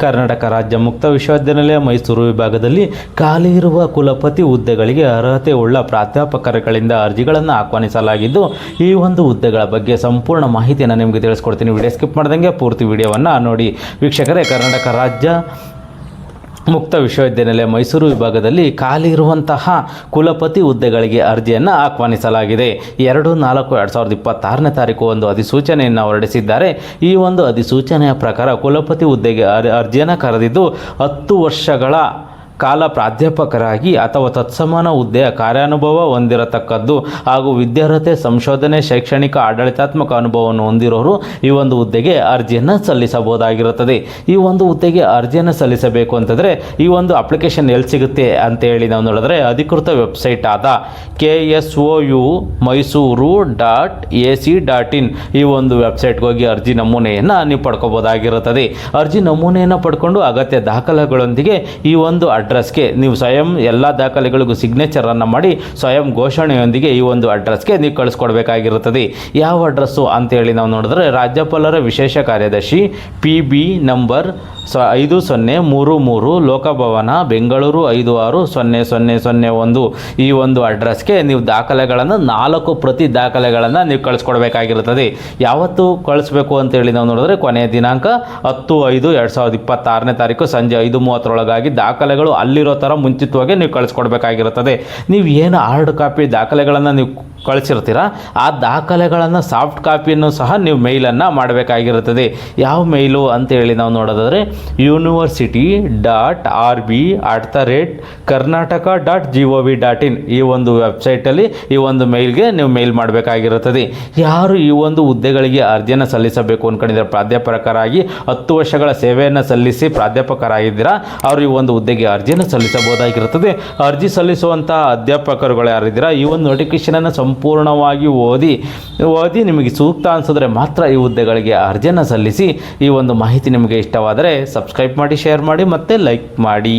ಕರ್ನಾಟಕ ರಾಜ್ಯ ಮುಕ್ತ ವಿಶ್ವವಿದ್ಯಾನಿಲಯ ಮೈಸೂರು ವಿಭಾಗದಲ್ಲಿ ಖಾಲಿ ಇರುವ ಕುಲಪತಿ ಹುದ್ದೆಗಳಿಗೆ ಅರ್ಹತೆ ಉಳ್ಳ ಪ್ರಾಧ್ಯಾಪಕರುಗಳಿಂದ ಅರ್ಜಿಗಳನ್ನು ಆಹ್ವಾನಿಸಲಾಗಿದ್ದು, ಈ ಒಂದು ಹುದ್ದೆಗಳ ಬಗ್ಗೆ ಸಂಪೂರ್ಣ ಮಾಹಿತಿಯನ್ನು ನಿಮಗೆ ತಿಳಿಸ್ಕೊಡ್ತೀನಿ. ವಿಡಿಯೋ ಸ್ಕಿಪ್ ಮಾಡ್ದಂಗೆ ಪೂರ್ತಿ ವಿಡಿಯೋವನ್ನು ನೋಡಿ. ವೀಕ್ಷಕರೇ, ಕರ್ನಾಟಕ ರಾಜ್ಯ ಮುಕ್ತ ವಿಶ್ವವಿದ್ಯಾನಿಲಯ ಮೈಸೂರು ವಿಭಾಗದಲ್ಲಿ ಖಾಲಿ ಇರುವಂತಹ ಕುಲಪತಿ ಹುದ್ದೆಗಳಿಗೆ ಅರ್ಜಿಯನ್ನು ಆಹ್ವಾನಿಸಲಾಗಿದೆ. 2/4/2026 ತಾರೀಕು ಒಂದು ಅಧಿಸೂಚನೆಯನ್ನು ಹೊರಡಿಸಿದ್ದಾರೆ. ಈ ಒಂದು ಅಧಿಸೂಚನೆಯ ಪ್ರಕಾರ ಕುಲಪತಿ ಹುದ್ದೆಗೆ ಅರ್ಜಿಯನ್ನು ಕರೆದಿದ್ದು 10 ವರ್ಷಗಳ ಕಾಲ ಪ್ರಾಧ್ಯಾಪಕರಾಗಿ ಅಥವಾ ತತ್ಸಮಾನ ಹುದ್ದೆಯ ಕಾರ್ಯಾನುಭವ ಹೊಂದಿರತಕ್ಕದ್ದು ಹಾಗೂ ವಿದ್ಯಾರ್ಹತೆ, ಸಂಶೋಧನೆ, ಶೈಕ್ಷಣಿಕ, ಆಡಳಿತಾತ್ಮಕ ಅನುಭವವನ್ನು ಹೊಂದಿರೋರು ಈ ಒಂದು ಹುದ್ದೆಗೆ ಅರ್ಜಿಯನ್ನು ಸಲ್ಲಿಸಬಹುದಾಗಿರುತ್ತದೆ. ಈ ಒಂದು ಹುದ್ದೆಗೆ ಅರ್ಜಿಯನ್ನು ಸಲ್ಲಿಸಬೇಕು ಅಂತಂದರೆ ಈ ಒಂದು ಅಪ್ಲಿಕೇಶನ್ ಎಲ್ಲಿ ಸಿಗುತ್ತೆ ಅಂತೇಳಿ ನಾವು ನೋಡಿದ್ರೆ, ಅಧಿಕೃತ ವೆಬ್ಸೈಟ್ ಆದ KSOU Mysuru.ac.in ಈ ಒಂದು ವೆಬ್ಸೈಟ್ಗೆ ಹೋಗಿ ಅರ್ಜಿ ನಮೂನೆಯನ್ನು ನೀವು ಪಡ್ಕೋಬೋದಾಗಿರುತ್ತದೆ. ಅರ್ಜಿ ನಮೂನೆಯನ್ನು ಪಡ್ಕೊಂಡು ಅಗತ್ಯ ದಾಖಲೆಗಳೊಂದಿಗೆ ಈ ಒಂದು ಅಡ್ರೆಸ್ಗೆ ನೀವು ಸ್ವಯಂ ಎಲ್ಲ ದಾಖಲೆಗಳಿಗೂ ಸಿಗ್ನೇಚರನ್ನು ಮಾಡಿ ಸ್ವಯಂ ಘೋಷಣೆಯೊಂದಿಗೆ ಈ ಒಂದು ಅಡ್ರೆಸ್ಗೆ ನೀವು ಕಳಿಸ್ಕೊಡ್ಬೇಕಾಗಿರುತ್ತದೆ. ಯಾವ ಅಡ್ರೆಸ್ಸು ಅಂತೇಳಿ ನಾವು ನೋಡಿದ್ರೆ, ರಾಜ್ಯಪಾಲರ ವಿಶೇಷ ಕಾರ್ಯದರ್ಶಿ PB ನಂಬರ್ 5033 ಲೋಕಭವನ, ಬೆಂಗಳೂರು 560001 ಈ ಒಂದು ಅಡ್ರೆಸ್ಗೆ ನೀವು ದಾಖಲೆಗಳನ್ನು 4 ಪ್ರತಿ ದಾಖಲೆಗಳನ್ನು ನೀವು ಕಳಿಸ್ಕೊಡ್ಬೇಕಾಗಿರುತ್ತದೆ. ಯಾವತ್ತು ಕಳಿಸ್ಬೇಕು ಅಂತೇಳಿ ನಾವು ನೋಡಿದ್ರೆ, ಕೊನೆಯ ದಿನಾಂಕ 10/5/2026 ತಾರೀಕು ಸಂಜೆ 5:30 ದಾಖಲೆಗಳು ಅಲ್ಲಿರೋ ಥರ ಮುಂಚಿತವಾಗಿ ನೀವು ಕಳಿಸ್ಕೊಡ್ಬೇಕಾಗಿರುತ್ತದೆ. ನೀವು ಏನು ಹಾರ್ಡ್ ಕಾಪಿ ದಾಖಲೆಗಳನ್ನು ನೀವು ಕಳಿಸಿರ್ತೀರ, ಆ ದಾಖಲೆಗಳನ್ನು ಸಾಫ್ಟ್ ಕಾಪಿಯನ್ನು ಸಹ ನೀವು ಮೇಲನ್ನು ಮಾಡಬೇಕಾಗಿರುತ್ತದೆ. ಯಾವ ಮೇಲು ಅಂತೇಳಿ ನಾವು ನೋಡೋದಾದರೆ, university.rb@karnataka.gov.in ಈ ಒಂದು ವೆಬ್ಸೈಟಲ್ಲಿ ಈ ಒಂದು ಮೇಲ್ಗೆ ನೀವು ಮೇಲ್ ಮಾಡಬೇಕಾಗಿರುತ್ತದೆ. ಯಾರು ಈ ಒಂದು ಹುದ್ದೆಗಳಿಗೆ ಅರ್ಜಿಯನ್ನು ಸಲ್ಲಿಸಬೇಕು ಅಂದ್ಕೊಂಡಿದ್ದಾರೆ, ಪ್ರಾಧ್ಯಾಪಕರಾಗಿ 10 ವರ್ಷಗಳ ಸೇವೆಯನ್ನು ಸಲ್ಲಿಸಿ ಪ್ರಾಧ್ಯಾಪಕರಾಗಿದ್ದೀರಾ, ಅವರು ಈ ಒಂದು ಹುದ್ದೆಗೆ ಅರ್ಜಿಯನ್ನು ಸಲ್ಲಿಸಬಹುದಾಗಿರುತ್ತದೆ. ಅರ್ಜಿ ಸಲ್ಲಿಸುವಂಥ ಅಧ್ಯಾಪಕರುಗಳು ಯಾರಿದ್ದೀರಾ, ಈ ಒಂದು ನೋಟಿಫಿಕೇಶನನ್ನು ಸಂಪೂರ್ಣವಾಗಿ ಓದಿ ನಿಮಗೆ ಸೂಕ್ತ ಅನಿಸಿದ್ರೆ ಮಾತ್ರ ಈ ಹುದ್ದೆಗಳಿಗೆ ಅರ್ಜಿಯನ್ನು ಸಲ್ಲಿಸಿ. ಈ ಒಂದು ಮಾಹಿತಿ ನಿಮಗೆ ಇಷ್ಟವಾದರೆ ಸಬ್ಸ್ಕ್ರೈಬ್ ಮಾಡಿ, ಶೇರ್ ಮಾಡಿ ಮತ್ತು ಲೈಕ್ ಮಾಡಿ.